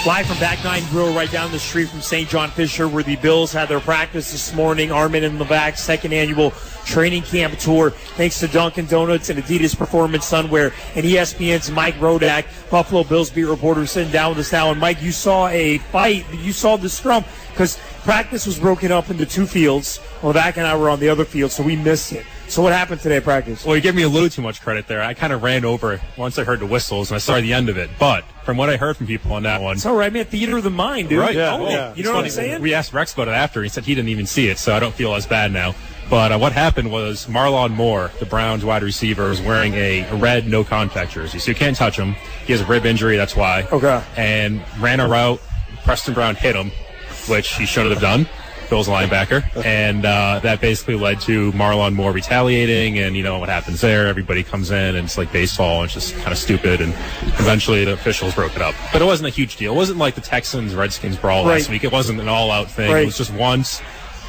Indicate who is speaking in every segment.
Speaker 1: Live from Back Nine Grill right down the street from St. John Fisher, where the Bills had their practice this morning. Armen and Levack, second annual training camp tour. Thanks to Dunkin' Donuts and Adidas Performance Sunwear and ESPN's Mike Rodak, Buffalo Bills beat reporter, sitting down with us now. And Mike, you saw a fight. You saw the scrum because practice was broken up into two fields. Levack and I were on the other field, so we missed it. So what happened today at practice?
Speaker 2: Well, you gave me a little too much credit there. I kind of ran over it once I heard the whistles, and I saw the end of it. But from what I heard from people on that one...
Speaker 1: It's all right, man. Theater of the mind, dude.
Speaker 2: Right.
Speaker 1: Yeah. You know what I'm saying?
Speaker 2: We asked Rex about it after. He said he didn't even see it, so I don't feel as bad now. But what happened was Marlon Moore, the Browns wide receiver, was wearing a red no-contact jersey, so you can't touch him. He has a rib injury, that's why.
Speaker 1: Okay.
Speaker 2: And ran a route. Preston Brown hit him, which he shouldn't have done. Bill's linebacker, and that basically led to Marlon Moore retaliating, and you know what happens there. Everybody comes in, and it's like baseball, and it's just kind of stupid, and eventually the officials broke it up. But it wasn't a huge deal. It wasn't like the Texans-Redskins brawl last week. It wasn't an all-out thing. It was just once.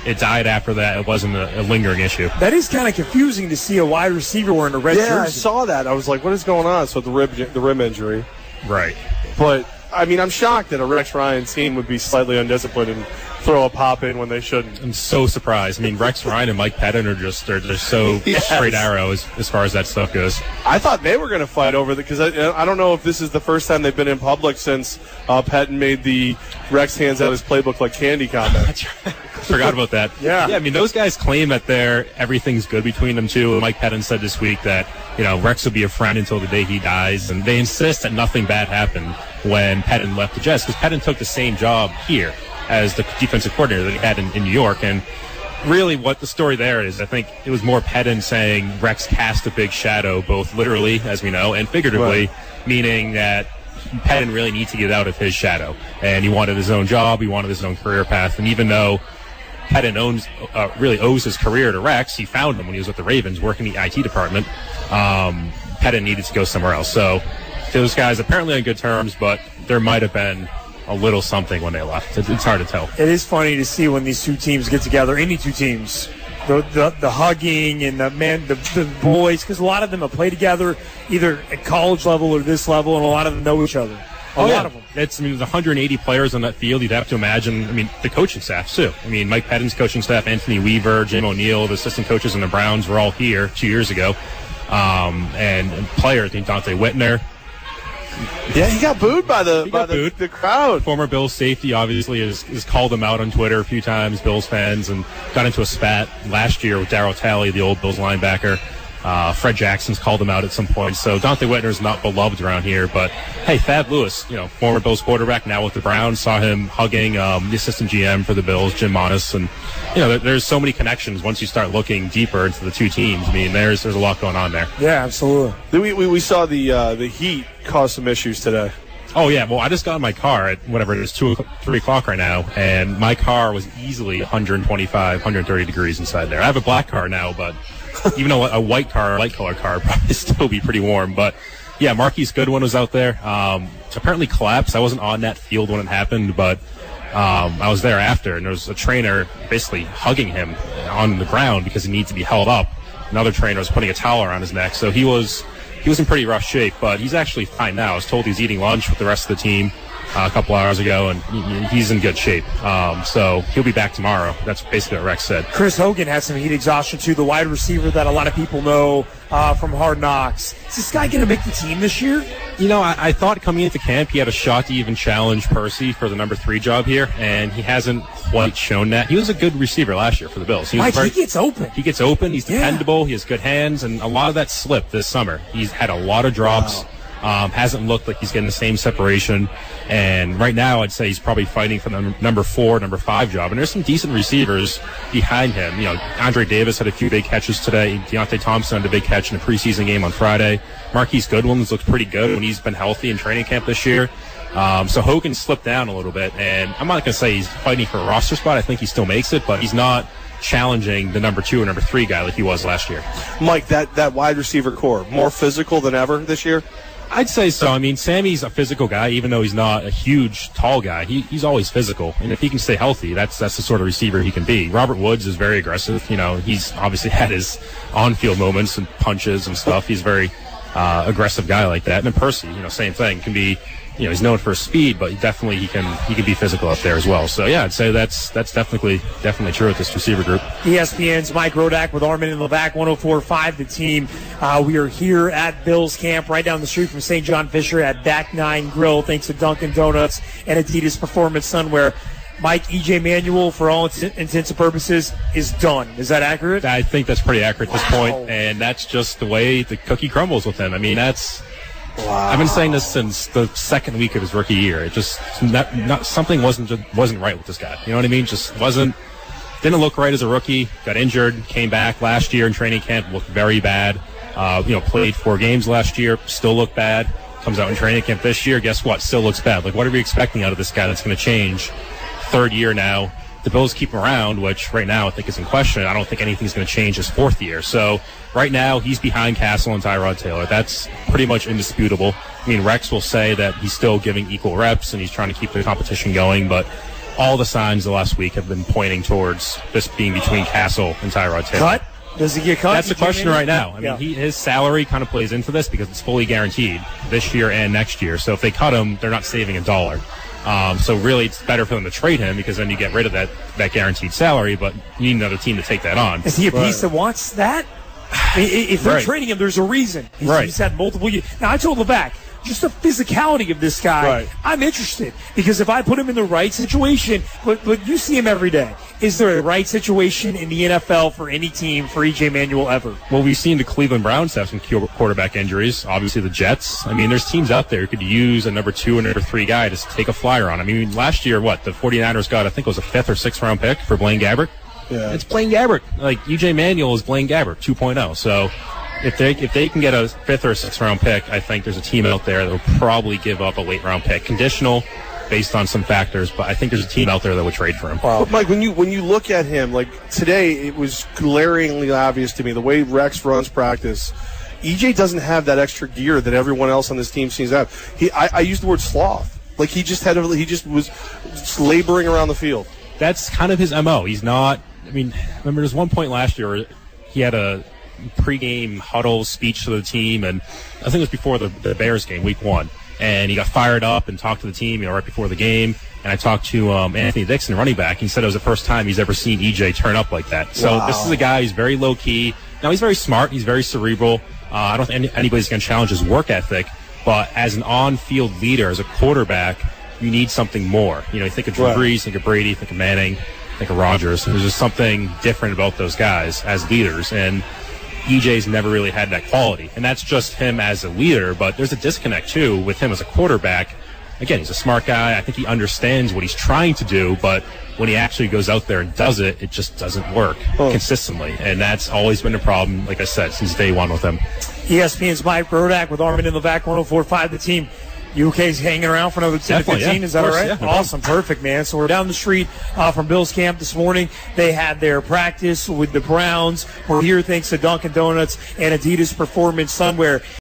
Speaker 2: It died after that. It wasn't a lingering issue.
Speaker 1: That is kind of confusing to see a wide receiver wearing a red jersey.
Speaker 3: Yeah, I saw that. I was like, what is going on? So the rib injury.
Speaker 2: Right.
Speaker 3: But, I mean, I'm shocked that a Rex Ryan team would be slightly undisciplined and throw a pop in when they shouldn't.
Speaker 2: I'm so surprised. I mean, Rex Ryan and Mike Pettin are just so straight arrow as far as that stuff goes.
Speaker 3: I thought they were going to fight over it because I don't know if this is the first time they've been in public since Pettin made the Rex hands out his playbook like candy comment.
Speaker 2: That's right. Forgot about that.
Speaker 3: Yeah.
Speaker 2: I mean, those guys claim that everything's good between them too. Mike Pettin said this week that Rex will be a friend until the day he dies, and they insist that nothing bad happened when Pettin left the Jets because Pettin took the same job here as the defensive coordinator that he had in New York. And really what the story there is, I think it was more Pettin saying Rex cast a big shadow, both literally, as we know, and figuratively, meaning that Pettin really needs to get out of his shadow. And he wanted his own job, he wanted his own career path, and even though Pettin really owes his career to Rex, he found him when he was with the Ravens working in the IT department. Pettin needed to go somewhere else. So those guys apparently on good terms, but there might have been a little something when they left. It's hard to tell.
Speaker 1: It is funny to see when these two teams get together, any two teams, the hugging and the boys, because a lot of them have played together either at college level or this level, and a lot of them know each other. A lot of them.
Speaker 2: There's 180 players on that field. You'd have to imagine, the coaching staff, too. Mike Pettin's coaching staff, Anthony Weaver, Jim O'Neill, the assistant coaches in the Browns were all here 2 years ago. And players, Dante Whitner.
Speaker 3: Yeah, he got booed by the crowd.
Speaker 2: Former Bills safety obviously has called him out on Twitter a few times, Bills fans, and got into a spat last year with Darryl Talley, the old Bills linebacker. Fred Jackson's called him out at some point. So Dante Whitner's not beloved around here. But, hey, Fab Lewis, former Bills quarterback, now with the Browns, saw him hugging the assistant GM for the Bills, Jim Monis. And, there's so many connections once you start looking deeper into the two teams. there's a lot going on there.
Speaker 1: Yeah, absolutely.
Speaker 3: We saw the heat cause some issues today.
Speaker 2: Oh, yeah. Well, I just got in my car at whatever it is, 3 o'clock right now, and my car was easily 125, 130 degrees inside there. I have a black car now, but even though a white color car would probably still be pretty warm. But, yeah, Marquise Goodwin was out there. Apparently collapsed. I wasn't on that field when it happened, but I was there after, and there was a trainer basically hugging him on the ground because he needed to be held up. Another trainer was putting a towel around his neck. So he was in pretty rough shape, but he's actually fine now. I was told he's eating lunch with the rest of the team a couple hours ago, and he's in good shape. So he'll be back tomorrow. That's basically what Rex said.
Speaker 1: Chris Hogan had some heat exhaustion, too, the wide receiver that a lot of people know from Hard Knocks. Is this guy going to make the team this year?
Speaker 2: I thought coming into camp he had a shot to even challenge Percy for the number 3 job here, and he hasn't quite shown that. He was a good receiver last year for the Bills.
Speaker 1: He gets open.
Speaker 2: He gets open. He's dependable. He has good hands, and a lot of that slipped this summer. He's had a lot of drops. Wow. Hasn't looked like he's getting the same separation. And right now, I'd say he's probably fighting for the number 4, number 5 job. And there's some decent receivers behind him. Andre Davis had a few big catches today. Deontay Thompson had a big catch in a preseason game on Friday. Marquise Goodwin's looked pretty good when he's been healthy in training camp this year. So Hogan slipped down a little bit. And I'm not going to say he's fighting for a roster spot. I think he still makes it, but he's not challenging the number 2 or number 3 guy like he was last year.
Speaker 3: Mike, that wide receiver core, more physical than ever this year?
Speaker 2: I'd say so. Sammy's a physical guy, even though he's not a huge, tall guy. He's always physical. And if he can stay healthy, that's the sort of receiver he can be. Robert Woods is very aggressive. He's obviously had his on-field moments and punches and stuff. He's a very aggressive guy like that. And then Percy, same thing. Can be he's known for his speed, but definitely he can be physical up there as well. So yeah, I'd say that's definitely true with this receiver group.
Speaker 1: ESPN's Mike Rodak with Armen and Levack, 104.5 The Team. We are here at Bills camp, right down the street from St. John Fisher at Back 9 Grill, thanks to Dunkin' Donuts and Adidas Performance Sunwear. Mike, E.J. Manuel, for all intents and purposes, is done. Is that accurate?
Speaker 2: I think that's pretty accurate at this point, and that's just the way the cookie crumbles with him. I mean, I've been saying this since the second week of his rookie year. It just something wasn't right with this guy. You know what I mean? Just didn't look right as a rookie. Got injured, came back last year in training camp, looked very bad. Played 4 games last year, still looked bad. Comes out in training camp this year, guess what? Still looks bad. Like, what are we expecting out of this guy that's going to change? 3rd year now. The Bills keep him around, which right now I think is in question. I don't think anything's going to change his 4th year. So right now he's behind Castle and Tyrod Taylor. That's pretty much indisputable. I mean, Rex will say that he's still giving equal reps and he's trying to keep the competition going, but all the signs the last week have been pointing towards this being between Castle and Tyrod Taylor.
Speaker 1: Cut? Does he get cut?
Speaker 2: That's the question right now. I mean, his salary kind of plays into this because it's fully guaranteed this year and next year. So if they cut him, they're not saving $1. So really, it's better for them to trade him because then you get rid of that guaranteed salary, but you need another team to take that on.
Speaker 1: Is he a piece that wants that? If they're trading him, there's a reason. He's had multiple years. Now, I told Levack, just the physicality of this guy, I'm interested. Because if I put him in the right situation, but you see him every day, is there a right situation in the NFL for any team for E.J. Manuel ever?
Speaker 2: Well, we've seen the Cleveland Browns have some quarterback injuries. Obviously, the Jets. I mean, there's teams out there who could use a number 2 and number 3 guy to take a flyer on. I mean, last year, the 49ers got, I think it was a 5th or 6th round pick for Blaine Gabbert. Yeah. It's Blaine Gabbert. Like, E.J. Manuel is Blaine Gabbert 2.0. So if they can get a 5th or 6th round pick, I think there's a team out there that will probably give up a late round pick. Conditional based on some factors, but I think there's a team out there that would trade for him.
Speaker 3: Wow. But Mike, when you look at him, like today, it was glaringly obvious to me the way Rex runs practice. EJ doesn't have that extra gear that everyone else on this team seems to have. I used the word sloth. Like he just was laboring around the field.
Speaker 2: That's kind of his MO. He's not. I mean, remember there's one point last year where he had a pregame huddle speech to the team, and I think it was before the Bears game, week 1. And he got fired up and talked to the team, right before the game. And I talked to Anthony Dixon, running back. He said it was the first time he's ever seen EJ turn up like that. So This is a guy who's very low key. Now he's very smart. He's very cerebral. I don't think anybody's going to challenge his work ethic. But as an on-field leader, as a quarterback, you need something more. You think of Drew Brees, think of Brady, think of Manning, think of Rodgers. There's just something different about those guys as leaders. And EJ's never really had that quality, and that's just him as a leader, but there's a disconnect, too, with him as a quarterback. Again, he's a smart guy. I think he understands what he's trying to do, but when he actually goes out there and does it, it just doesn't work consistently, and that's always been a problem, like I said, since day one with him.
Speaker 1: ESPN's Mike Rodak with Armen and Levack, 104.5 The Team. UK's hanging around for another 10 to 15,
Speaker 2: yeah,
Speaker 1: is that all right?
Speaker 2: Yeah,
Speaker 1: awesome, perfect, man. So we're down the street from Bills camp this morning. They had their practice with the Browns. We're here thanks to Dunkin' Donuts and Adidas Performance Sunwear.